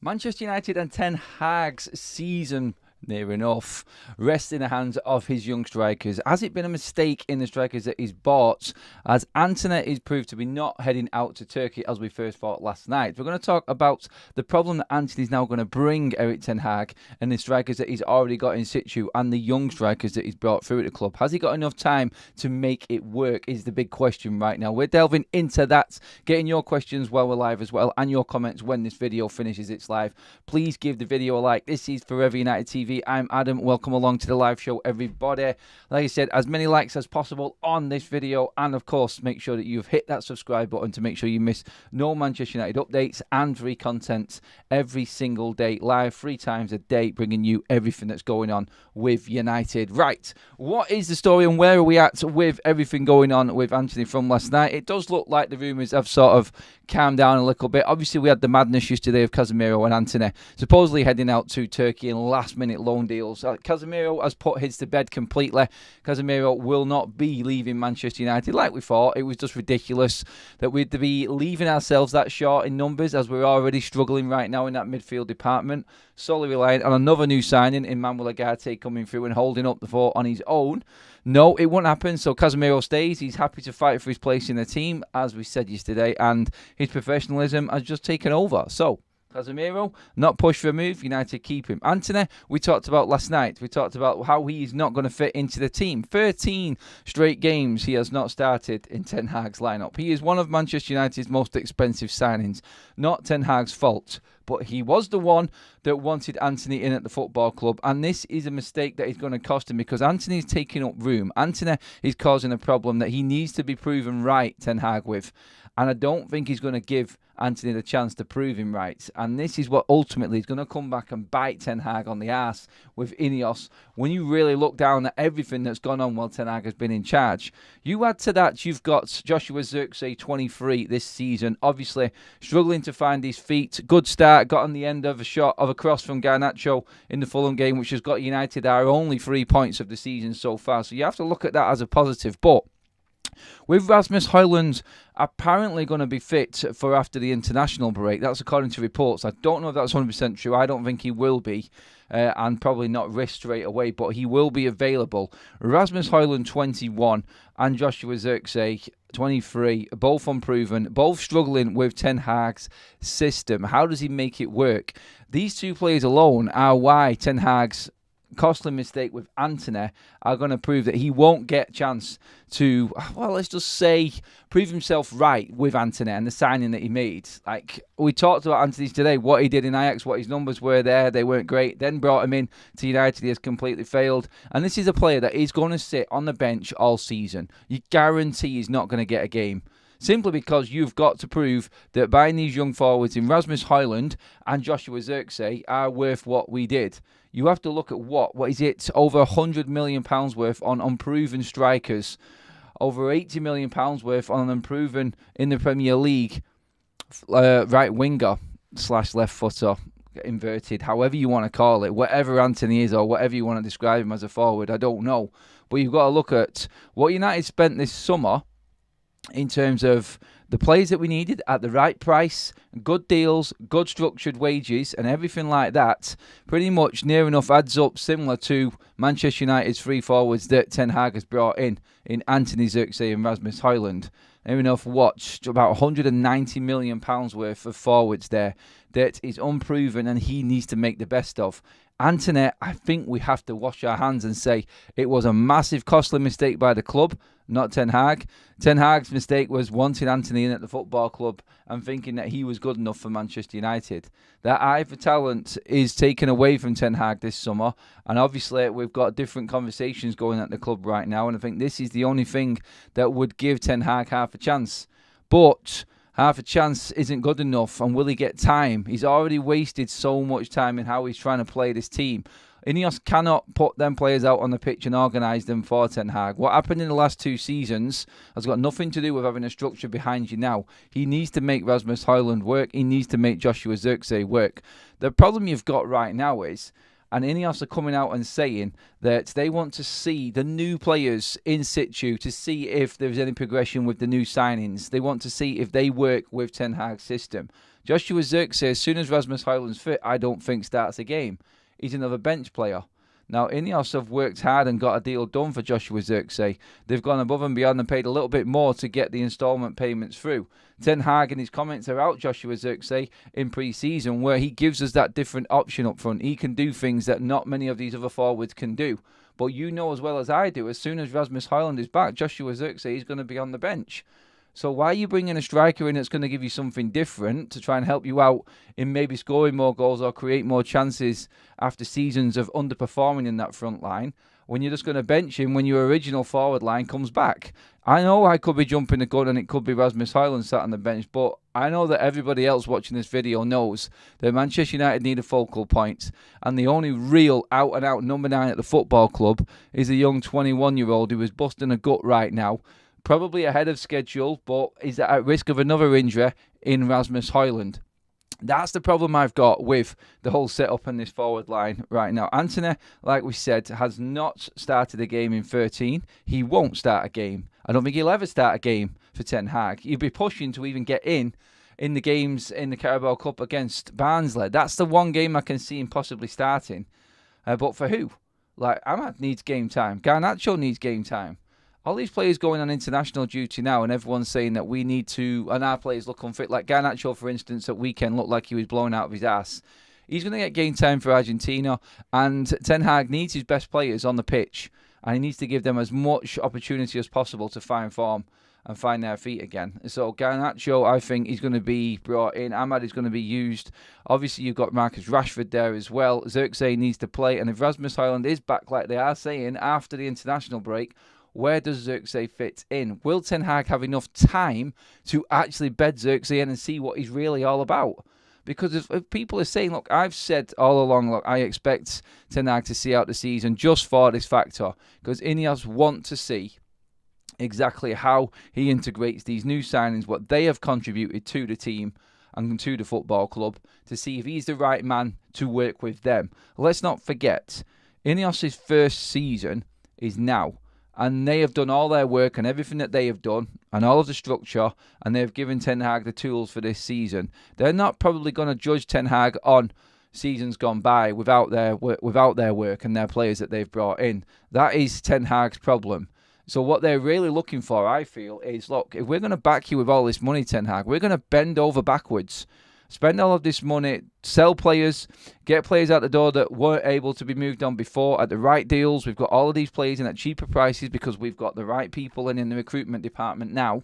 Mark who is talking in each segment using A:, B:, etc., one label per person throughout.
A: Manchester United and Ten Hag's season near enough rests in the hands of his young strikers. Has it been a mistake in the strikers that he's bought, as Antony is proved to be not heading out to Turkey as we first thought last night? We're going to talk about the problem that Antony's now going to bring Erik Ten Hag and the strikers that he's already got in situ and the young strikers that he's brought through at the club. Has he got enough time to make it work is the big question right now. We're delving into that, getting your questions while we're live as well and your comments when this video finishes its live. Please give the video a like. This is Forever United TV. I'm Adam. Welcome along to the live show, everybody. Like I said, as many likes as possible on this video, and of course, make sure that you've hit that subscribe button to make sure you miss no Manchester United updates and free content every single day, live 3 times a day, bringing you everything that's going on with United. Right, what is the story and where are we at with everything going on with Antony from last night? It does look like the rumours have sort of calmed down a little bit. Obviously, we had the madness yesterday of Casemiro and Antony supposedly heading out to Turkey in last-minute loan deals. Casemiro has put his to bed completely. Casemiro will not be leaving Manchester United like we thought. It was just ridiculous that we'd be leaving ourselves that short in numbers, as we're already struggling right now in that midfield department, solely reliant on another new signing in Manuel Ugarte coming through and holding up the fort on his own. No, it won't happen. So Casemiro stays. He's happy to fight for his place in the team, as we said yesterday, and his professionalism has just taken over. So Casemiro, not push for a move, United keep him. Antony, we talked about last night. We talked about how he's not going to fit into the team. 13 straight games he has not started in Ten Hag's lineup. He is one of Manchester United's most expensive signings. Not Ten Hag's fault, but he was the one that wanted Antony in at the football club, and this is a mistake that is going to cost him because Antony is taking up room. Antony is causing a problem that he needs to be proven right, Ten Hag, with, and I don't think he's going to give Antony the chance to prove him right. And this is what ultimately is going to come back and bite Ten Hag on the arse with Ineos. When you really look down at everything that's gone on while Ten Hag has been in charge, you add to that, you've got Joshua Zherka, 23 this season, obviously struggling to find his feet. Good start, got on the end of a shot of a cross from Garnacho in the Fulham game, which has got United our only 3 points of the season so far. So you have to look at that as a positive. But with Rasmus Højlund apparently going to be fit for after the international break, that's according to reports. I don't know if that's 100% true. I don't think he will be, and probably not risk straight away, but he will be available. Rasmus Højlund, 21, and Joshua Zherka, 23, both unproven, both struggling with Ten Hag's system. How does he make it work? These 2 players alone are why Ten Hag's costly mistake with Antony are going to prove that he won't get a chance to, well, let's just say, prove himself right with Antony and the signing that he made. Like, we talked about Antony today, what he did in Ajax, what his numbers were there, they weren't great. Then brought him in to United, he has completely failed. And this is a player that is going to sit on the bench all season. You guarantee he's not going to get a game. Simply because you've got to prove that buying these young forwards in Rasmus Højlund and Joshua Zherka are worth what we did. You have to look at what is it? Over £100 million worth on unproven strikers. Over £80 million worth on an unproven in the Premier League right winger / left footer, inverted, however you want to call it, whatever Antony is or whatever you want to describe him as a forward, I don't know. But you've got to look at what United spent this summer in terms of the players that we needed at the right price, good deals, good structured wages and everything like that. Pretty much near enough adds up similar to Manchester United's 3 forwards that Ten Hag has brought in Antony, Zherka and Rasmus Højlund. Near enough about £190 million worth of forwards there that is unproven and he needs to make the best of. Antony, I think we have to wash our hands and say it was a massive costly mistake by the club, not Ten Hag. Ten Hag's mistake was wanting Antony in at the football club and thinking that he was good enough for Manchester United. That eye for talent is taken away from Ten Hag this summer, and obviously we've got different conversations going at the club right now, and I think this is the only thing that would give Ten Hag half a chance. But half a chance isn't good enough, and will he get time? He's already wasted so much time in how he's trying to play this team. Ineos cannot put them players out on the pitch and organise them for Ten Hag. What happened in the last 2 seasons has got nothing to do with having a structure behind you now. He needs to make Rasmus Højlund work. He needs to make Joshua Zherka work. The problem you've got right now is And Ineos are coming out and saying that they want to see the new players in situ to see if there's any progression with the new signings. They want to see if they work with Ten Hag's system. Joshua Zherka, as soon as Rasmus Højlund's fit, I don't think starts a game. He's another bench player. Now, Ineos have worked hard and got a deal done for Joshua Zherka. They've gone above and beyond and paid a little bit more to get the instalment payments through. Ten Hag in his comments about Joshua Zherka in pre-season, where he gives us that different option up front. He can do things that not many of these other forwards can do. But you know as well as I do, as soon as Rasmus Højlund is back, Joshua Zherka is going to be on the bench. So why are you bringing a striker in that's going to give you something different to try and help you out in maybe scoring more goals or create more chances after seasons of underperforming in that front line when you're just going to bench him when your original forward line comes back? I know I could be jumping the gun and it could be Rasmus Højlund sat on the bench, but I know that everybody else watching this video knows that Manchester United need a focal point, and the only real out-and-out number 9 at the football club is a young 21-year-old who is busting a gut right now. Probably ahead of schedule, but is at risk of another injury in Rasmus Højlund. That's the problem I've got with the whole setup in this forward line right now. Antony, like we said, has not started a game in 13. He won't start a game. I don't think he'll ever start a game for Ten Hag. He'll be pushing to even get in the games in the Carabao Cup against Barnsley. That's the one game I can see him possibly starting. But for who? Like, Ahmad needs game time. Garnacho needs game time. All these players going on international duty now, and everyone's saying that we need to, and our players look unfit. Like Garnacho, for instance, at weekend looked like he was blown out of his ass. He's going to get game time for Argentina, and Ten Hag needs his best players on the pitch, and he needs to give them as much opportunity as possible to find form and find their feet again. So Garnacho, I think, is going to be brought in. Ahmad is going to be used. Obviously, you've got Marcus Rashford there as well. Zherka needs to play, and if Rasmus Højlund is back like they are saying after the international break, where does Zherka fit in? Will Ten Hag have enough time to actually bed Zherka in and see what he's really all about? Because if people are saying, look, I've said all along, look, I expect Ten Hag to see out the season just for this factor. Because Ineos want to see exactly how he integrates these new signings, what they have contributed to the team and to the football club, to see if he's the right man to work with them. Let's not forget, Ineos' first season is now. And they have done all their work and everything that they have done and all of the structure, and they've given Ten Hag the tools for this season. They're not probably going to judge Ten Hag on seasons gone by without their work and their players that they've brought in. That is Ten Hag's problem. So what they're really looking for, I feel, is, look, if we're going to back you with all this money, Ten Hag, we're going to bend over backwards. Spend all of this money, sell players, get players out the door that weren't able to be moved on before at the right deals. We've got all of these players in at cheaper prices because we've got the right people in the recruitment department now.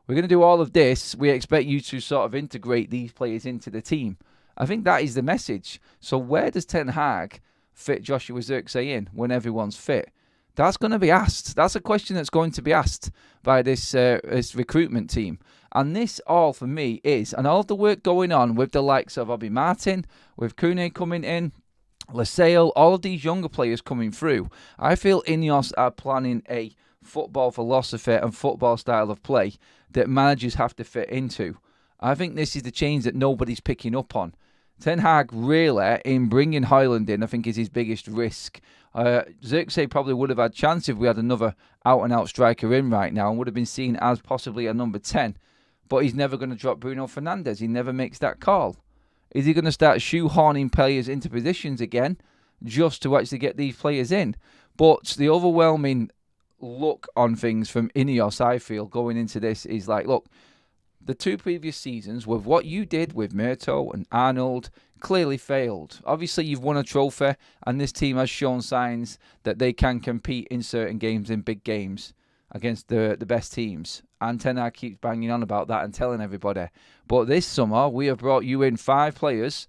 A: We're going to do all of this. We expect you to sort of integrate these players into the team. I think that is the message. So where does Ten Hag fit Joshua Zherka in when everyone's fit? That's going to be asked. That's a question that's going to be asked by this recruitment team. And this all, for me, is, and all of the work going on with the likes of Bobby Martin, with Kune coming in, Lascelles, all of these younger players coming through, I feel Ineos are planning a football philosophy and football style of play that managers have to fit into. I think this is the change that nobody's picking up on. Ten Hag, really, in bringing Højlund in, I think is his biggest risk. Zherka probably would have had a chance if we had another out-and-out striker in right now and would have been seen as possibly a number 10. But he's never going to drop Bruno Fernandes. He never makes that call. Is he going to start shoehorning players into positions again just to actually get these players in? But the overwhelming look on things from Ineos, I feel, going into this is like, look, the two previous seasons with what you did with Murto and Arnold clearly failed. Obviously, you've won a trophy, and this team has shown signs that they can compete in certain games, in big games, against the best teams. And Ten Hag keeps banging on about that and telling everybody. But this summer, we have brought you in 5 players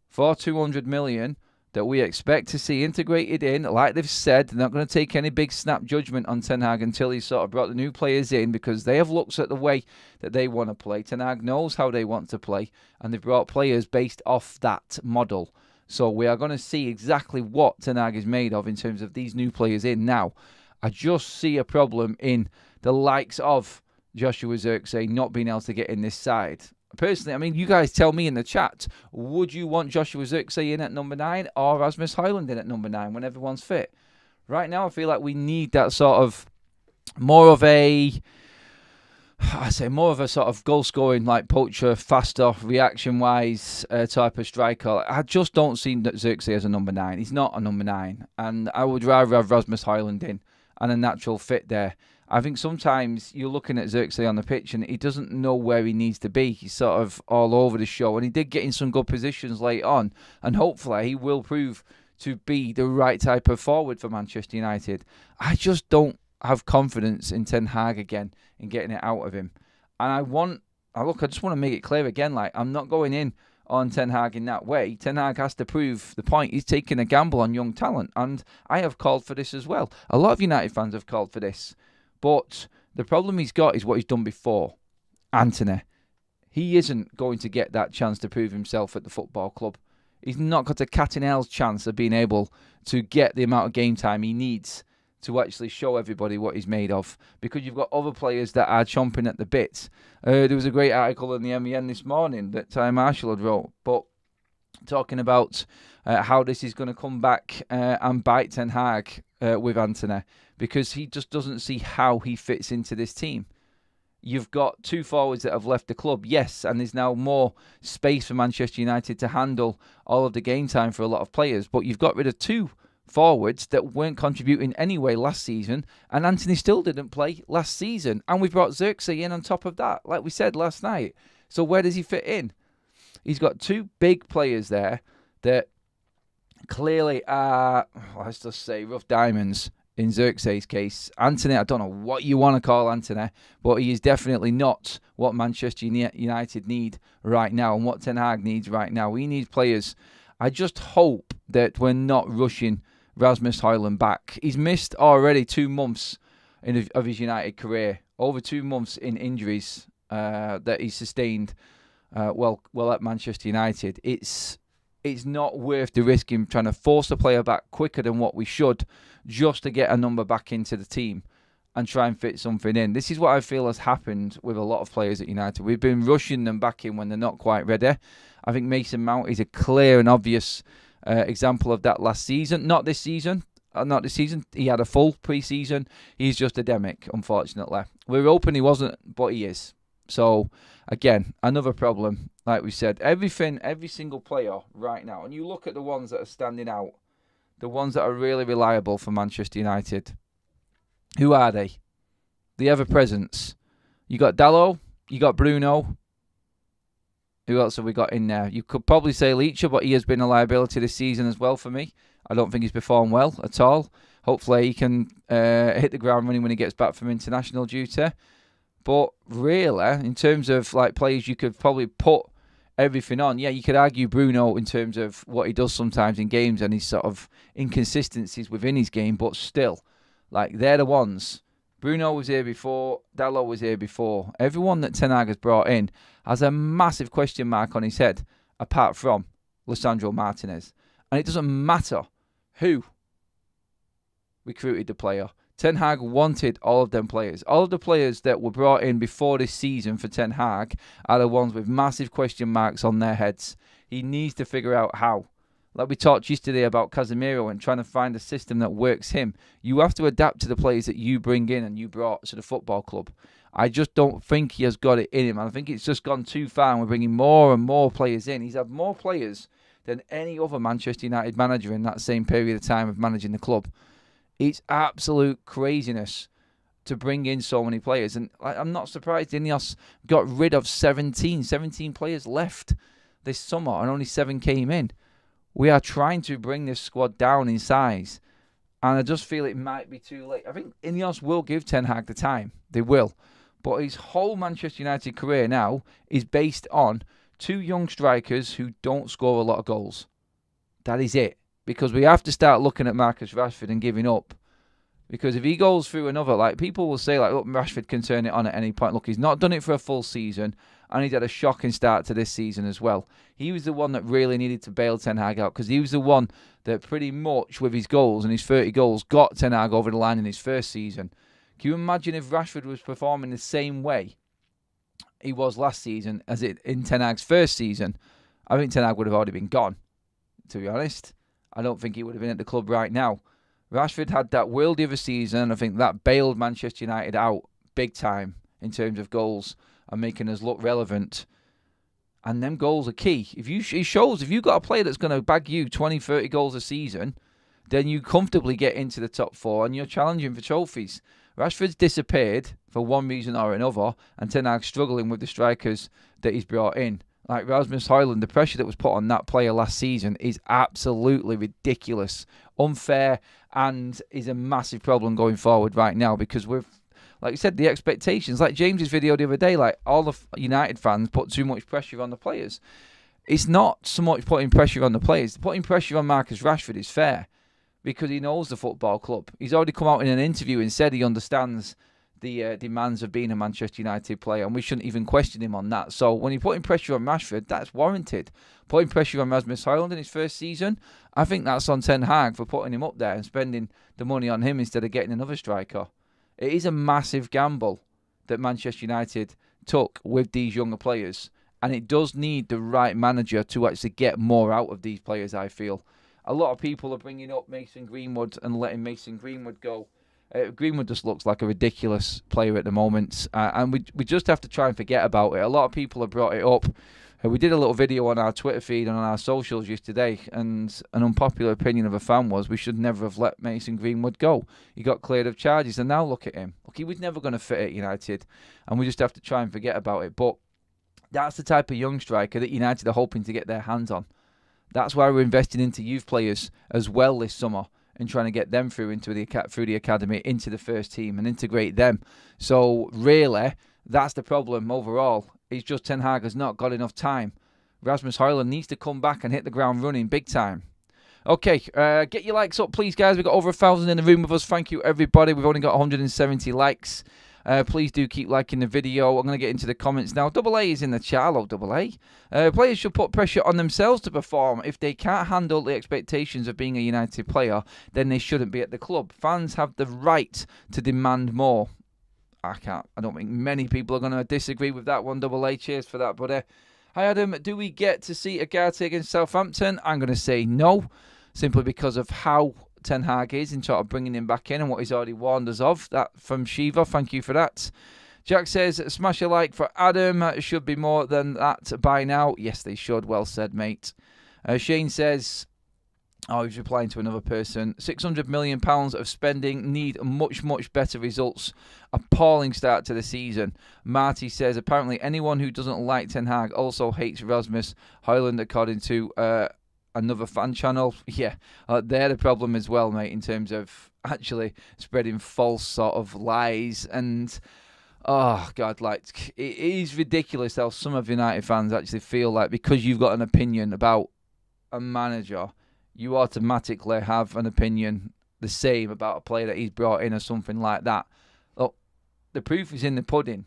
A: for 200 million that we expect to see integrated in. Like they've said, they're not going to take any big snap judgment on Ten Hag until he's sort of brought the new players in, because they have looked at the way that they want to play. Ten Hag knows how they want to play, and they've brought players based off that model. So we are going to see exactly what Ten Hag is made of in terms of these new players in now. I just see a problem in the likes of Joshua Zherka not being able to get in this side. personally, I mean, you guys tell me in the chat, would you want Joshua Zirkzee in at number 9 or Rasmus Højlund in at number 9 when everyone's fit? Right now, I feel like we need that sort of more of a sort of goal-scoring, like poacher, faster, reaction-wise type of striker. I just don't see Zirkzee as a number 9. He's not a number 9. And I would rather have Rasmus Højlund in and a natural fit there. I think sometimes you're looking at Zirkzee on the pitch and he doesn't know where he needs to be. He's sort of all over the show. And he did get in some good positions late on. And hopefully he will prove to be the right type of forward for Manchester United. I just don't have confidence in Ten Hag again in getting it out of him. And I just want to make it clear again, like, I'm not going in on Ten Hag in that way. Ten Hag has to prove the point. He's taking a gamble on young talent. And I have called for this as well. A lot of United fans have called for this. But the problem he's got is what he's done before. Antony. He isn't going to get that chance to prove himself at the football club. He's not got a cat in hell's chance of being able to get the amount of game time he needs to actually show everybody what he's made of. Because you've got other players that are chomping at the bit. There was a great article in the MEN this morning that Ty Marshall had wrote, but talking about how this is going to come back and bite Ten Hag with Antony, because he just doesn't see how he fits into this team. You've got 2 forwards that have left the club, yes, and there's now more space for Manchester United to handle all of the game time for a lot of players, but you've got rid of 2 forwards that weren't contributing anyway last season, and Antony still didn't play last season, and we brought Zirkzee in on top of that, like we said last night. So where does he fit in? He's got 2 big players there that clearly are, let's just say, rough diamonds in Zirkzee's case. Antony, I don't know what you want to call Antony, but he is definitely not what Manchester United need right now and what Ten Hag needs right now. We need players. I just hope that we're not rushing Rasmus Højlund back. He's missed already 2 months of his United career, over 2 months in injuries that he sustained well at Manchester United. It's not worth the risk in trying to force the player back quicker than what we should just to get a number back into the team and try and fit something in. This is what I feel has happened with a lot of players at United. We've been rushing them back in when they're not quite ready. I think Mason Mount is a clear and obvious example of that last season. Not this season. Not this season. He had a full pre-season. He's just a demic, unfortunately. We're hoping he wasn't, but he is. So, again, another problem. Like we said, every single player right now, and you look at the ones that are standing out, the ones that are really reliable for Manchester United. Who are they? The ever-presents. You got Dalot, you got Bruno. Who else have we got in there? You could probably say Leacher, but he has been a liability this season as well for me. I don't think he's performed well at all. Hopefully he can hit the ground running when he gets back from international duty. But really, in terms of like players you could probably put everything on, yeah, you could argue Bruno in terms of what he does sometimes in games and his sort of inconsistencies within his game, but still, like, they're the ones. Bruno was here before, Dalot was here before. Everyone that Ten Hag has brought in has a massive question mark on his head, apart from Lisandro Martinez. And it doesn't matter who recruited the player. Ten Hag wanted all of them players. All of the players that were brought in before this season for Ten Hag are the ones with massive question marks on their heads. He needs to figure out how. Like we talked yesterday about Casemiro and trying to find a system that works him. You have to adapt to the players that you bring in and you brought to the football club. I just don't think he has got it in him. I think it's just gone too far and we're bringing more and more players in. He's had more players than any other Manchester United manager in that same period of time of managing the club. It's absolute craziness to bring in so many players. And I'm not surprised Ineos got rid of 17 players left this summer and only 7 came in. We are trying to bring this squad down in size. And I just feel it might be too late. I think Ineos will give Ten Hag the time. They will. But his whole Manchester United career now is based on 2 young strikers who don't score a lot of goals. That is it. Because we have to start looking at Marcus Rashford and giving up. Because if he goes through another, like, people will say, like, look, Rashford can turn it on at any point. Look, he's not done it for a full season, and he's had a shocking start to this season as well. He was the one that really needed to bail Ten Hag out, because he was the one that pretty much, with his goals and his 30 goals, got Ten Hag over the line in his first season. Can you imagine if Rashford was performing the same way he was last season as it in Ten Hag's first season, I think Ten Hag would have already been gone, to be honest. I don't think he would have been at the club right now. Rashford had that worldie of a season. I think that bailed Manchester United out big time in terms of goals and making us look relevant. And them goals are key. It shows if you've got a player that's going to bag you 20, 30 goals a season, then you comfortably get into the top 4 and you're challenging for trophies. Rashford's disappeared for one reason or another, and Ten Hag's struggling with the strikers that he's brought in. Like Rasmus Højlund, the pressure that was put on that player last season is absolutely ridiculous, unfair, and is a massive problem going forward right now because we've, like you said, the expectations, like James's video the other day, like all the United fans put too much pressure on the players. It's not so much putting pressure on the players. Putting pressure on Marcus Rashford is fair because he knows the football club. He's already come out in an interview and said he understands the demands of being a Manchester United player, and we shouldn't even question him on that. So when you're putting pressure on Rashford, that's warranted. Putting pressure on Rasmus Højlund in his first season, I think that's on Ten Hag for putting him up there and spending the money on him instead of getting another striker. It is a massive gamble that Manchester United took with these younger players, and it does need the right manager to actually get more out of these players, I feel. A lot of people are bringing up Mason Greenwood and letting Mason Greenwood go. Greenwood just looks like a ridiculous player at the moment, and we just have to try and forget about it. A lot of people have brought it up. We did a little video on our Twitter feed and on our socials yesterday, and an unpopular opinion of a fan was we should never have let Mason Greenwood go. He got cleared of charges, and now look at him. Look, he was never going to fit at United, and we just have to try and forget about it. But that's the type of young striker that United are hoping to get their hands on. That's why we're investing into youth players as well this summer, and trying to get them through the academy into the first team and integrate them. So really, that's the problem overall. It's just Ten Hag has not got enough time. Rasmus Højlund needs to come back and hit the ground running big time. Okay, get your likes up, please, guys. We've got over 1,000 in the room with us. Thank you, everybody. We've only got 170 likes. Please do keep liking the video. I'm going to get into the comments now. Double A is in the chat. Hello, Double A. Players should put pressure on themselves to perform. If they can't handle the expectations of being a United player, then they shouldn't be at the club. Fans have the right to demand more. I don't think many people are going to disagree with that one, Double A. Cheers for that, buddy. Hi, Adam. Do we get to see Ugarte against Southampton? I'm going to say no, simply because of how Ten Hag is in sort of bringing him back in and what he's already warned us of. That from Shiva, thank you for that. Jack says, smash a like for Adam. Should be more than that by now. Yes, they should. Well said, mate. Shane says, he's replying to another person. £600 million of spending, need much, much better results. Appalling start to the season. Marty says, apparently anyone who doesn't like Ten Hag also hates Rasmus Højlund, according to another fan channel. Yeah, they're the problem as well, mate, in terms of actually spreading false sort of lies. And oh God, like it is ridiculous how some of United fans actually feel like because you've got an opinion about a manager, you automatically have an opinion the same about a player that he's brought in or something like that. Look, the proof is in the pudding,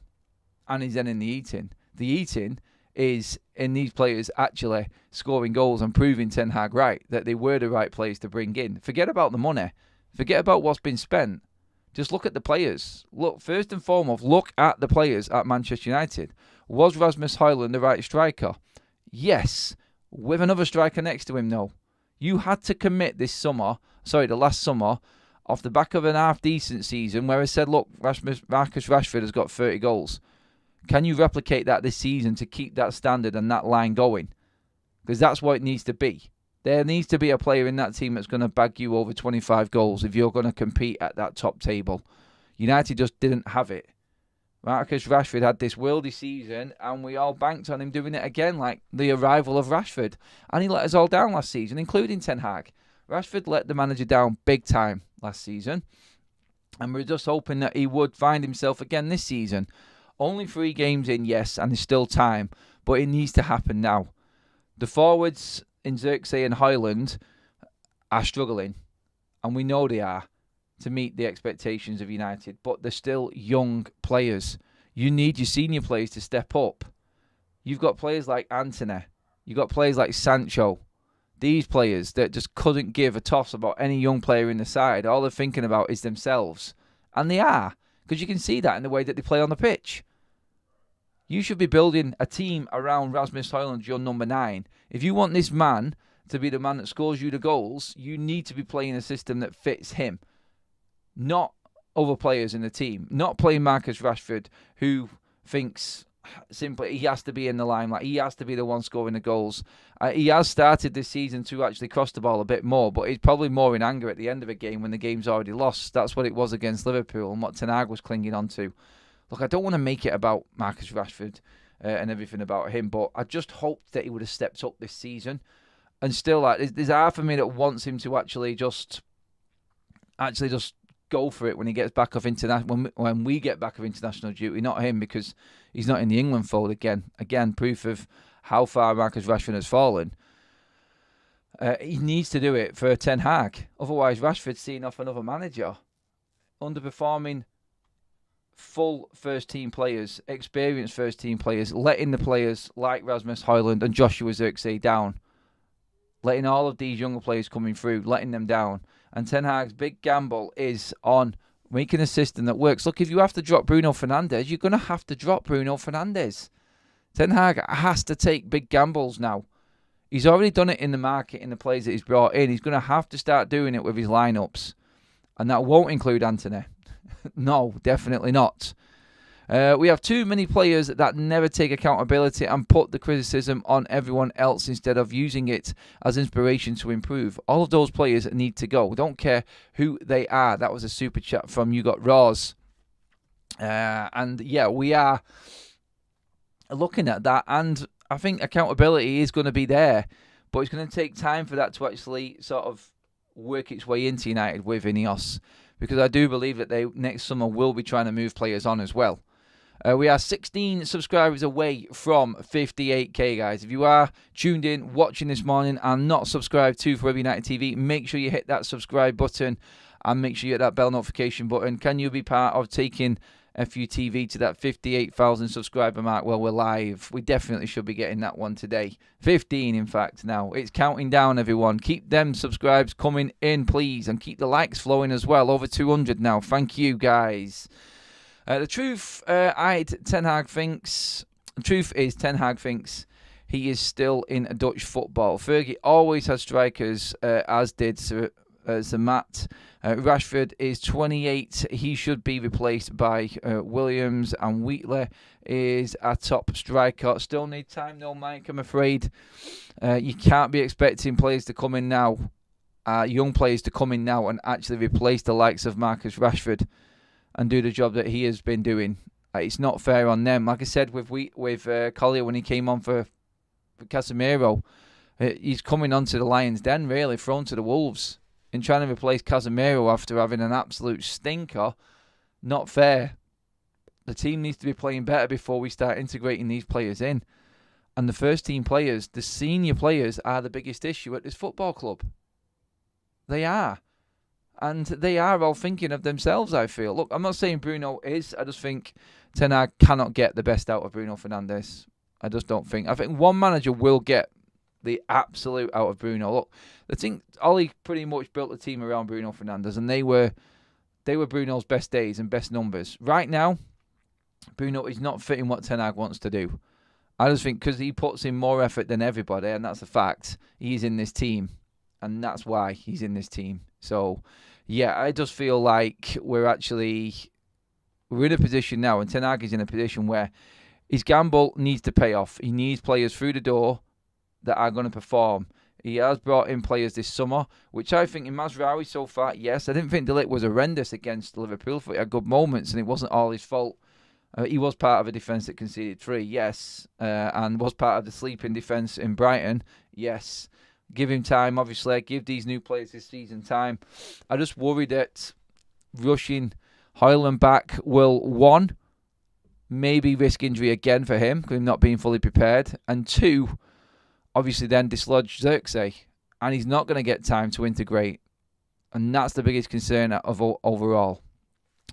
A: and is then in the eating. The eating is in these players actually scoring goals and proving Ten Hag right, that they were the right players to bring in. Forget about the money. Forget about what's been spent. Just look at the players. Look, first and foremost, look at the players at Manchester United. Was Rasmus Højlund the right striker? Yes. With another striker next to him, no. You had to commit the last summer, off the back of an half-decent season where I said, look, Marcus Rashford has got 30 goals. Can you replicate that this season to keep that standard and that line going? Because that's what it needs to be. There needs to be a player in that team that's going to bag you over 25 goals if you're going to compete at that top table. United just didn't have it. Marcus Rashford had this worldy season and we all banked on him doing it again, like the arrival of Rashford. And he let us all down last season, including Ten Hag. Rashford let the manager down big time last season. And we're just hoping that he would find himself again this season. Only 3 games in, yes, and there's still time, but it needs to happen now. The forwards in Zherka and Højlund are struggling, and we know they are, to meet the expectations of United, but they're still young players. You need your senior players to step up. You've got players like Antony. You've got players like Sancho. These players that just couldn't give a toss about any young player in the side. All they're thinking about is themselves. And they are. Because you can see that in the way that they play on the pitch. You should be building a team around Rasmus Højlund, your number 9. If you want this man to be the man that scores you the goals, you need to be playing a system that fits him, not other players in the team. Not playing Marcus Rashford, who thinks simply he has to be in the limelight. He has to be the one scoring the goals. He has started this season to actually cross the ball a bit more, but he's probably more in anger at the end of a game when the game's already lost. That's what it was against Liverpool and what Ten Hag was clinging on to. Look, I don't want to make it about Marcus Rashford and everything about him, but I just hoped that he would have stepped up this season. And still, like, there's half of me that wants him to actually just go for it when he gets back off international. When we get back of international duty, not him, because he's not in the England fold again. Again, proof of how far Marcus Rashford has fallen. He needs to do it for Ten Hag. Otherwise, Rashford's seeing off another manager, underperforming full first-team players, experienced first-team players, letting the players like Rasmus Højlund and Joshua Zherka down, letting all of these younger players coming through, letting them down. And Ten Hag's big gamble is on making a system that works. Look, if you have to drop Bruno Fernandes, you're going to have to drop Bruno Fernandes. Ten Hag has to take big gambles now. He's already done it in the market, in the players that he's brought in. He's going to have to start doing it with his lineups. And that won't include Antony. No, definitely not. We have too many players that never take accountability and put the criticism on everyone else instead of using it as inspiration to improve. All of those players need to go. Don't care who they are. That was a super chat from You Got Raws. And yeah, we are looking at that. And I think accountability is going to be there. But it's going to take time for that to actually sort of work its way into United with Ineos. Because I do believe that they next summer will be trying to move players on as well. We are 16 subscribers away from 58k, guys. If you are tuned in, watching this morning, and not subscribed to Forever United TV, make sure you hit that subscribe button and make sure you hit that bell notification button. Can you be part of taking FUTV to that 58,000 subscriber mark? Well, we're live. We definitely should be getting that one today. 15, in fact, now. It's counting down, everyone. Keep them subscribes coming in, please, and keep the likes flowing as well. Over 200 now. Thank you, guys. The truth is Ten Hag thinks he is still in Dutch football. Fergie always has strikers, as did Sir Matt. Rashford is 28. He should be replaced by Williams, and Wheatley is a top striker. Still need time though, Mike, I'm afraid. You can't be expecting players to come in now, young players to come in now and actually replace the likes of Marcus Rashford and do the job that he has been doing. It's not fair on them. Like I said with Collier when he came on for Casemiro, he's coming onto the Lions' Den, really, thrown to the Wolves. In trying to replace Casemiro after having an absolute stinker, not fair. The team needs to be playing better before we start integrating these players in. And the first team players, the senior players, are the biggest issue at this football club. They are. And they are all thinking of themselves, I feel. Look, I'm not saying Bruno is. I just think Ten Hag cannot get the best out of Bruno Fernandes. I just don't think. I think one manager will get the absolute out of Bruno. Look, the thing, Ollie pretty much built the team around Bruno Fernandes, and they were Bruno's best days and best numbers. Right now, Bruno is not fitting what Ten Hag wants to do. I just think because he puts in more effort than everybody, and that's a fact, he's in this team. And that's why he's in this team. So, yeah, I just feel like we're in a position now, and Ten Hag is in a position where his gamble needs to pay off. He needs players through the door that are going to perform. He has brought in players this summer, which I think in Mazraoui so far, yes. I didn't think De Ligt was horrendous against Liverpool. He had good moments, and it wasn't all his fault. He was part of a defence that conceded 3, yes. And was part of the sleeping defence in Brighton, yes. Give him time, obviously. Give these new players this season time. I just worry that rushing Højlund back will, 1, maybe risk injury again for him, because he's not being fully prepared. And 2, obviously then dislodge Zherka. And he's not going to get time to integrate. And that's the biggest concern of overall.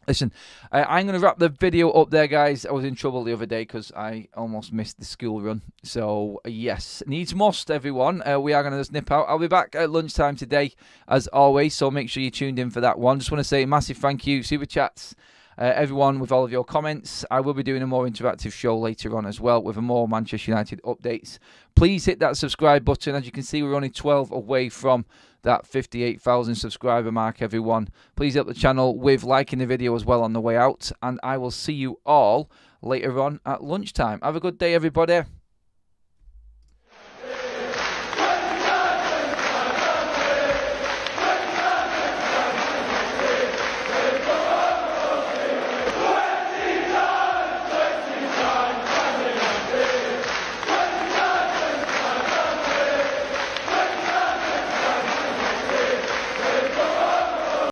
A: Listen, I'm going to wrap the video up there, guys. I was in trouble the other day because I almost missed the school run. So, yes, needs must, everyone. We are going to snip out. I'll be back at lunchtime today, as always. So make sure you're tuned in for that one. Just want to say a massive thank you. Super chats everyone, with all of your comments. I will be doing a more interactive show later on as well with a more Manchester United updates. Please hit that subscribe button. As you can see, we're only 12 away from that 58,000 subscriber mark, everyone. Please help the channel with liking the video as well on the way out. And I will see you all later on at lunchtime. Have a good day, everybody.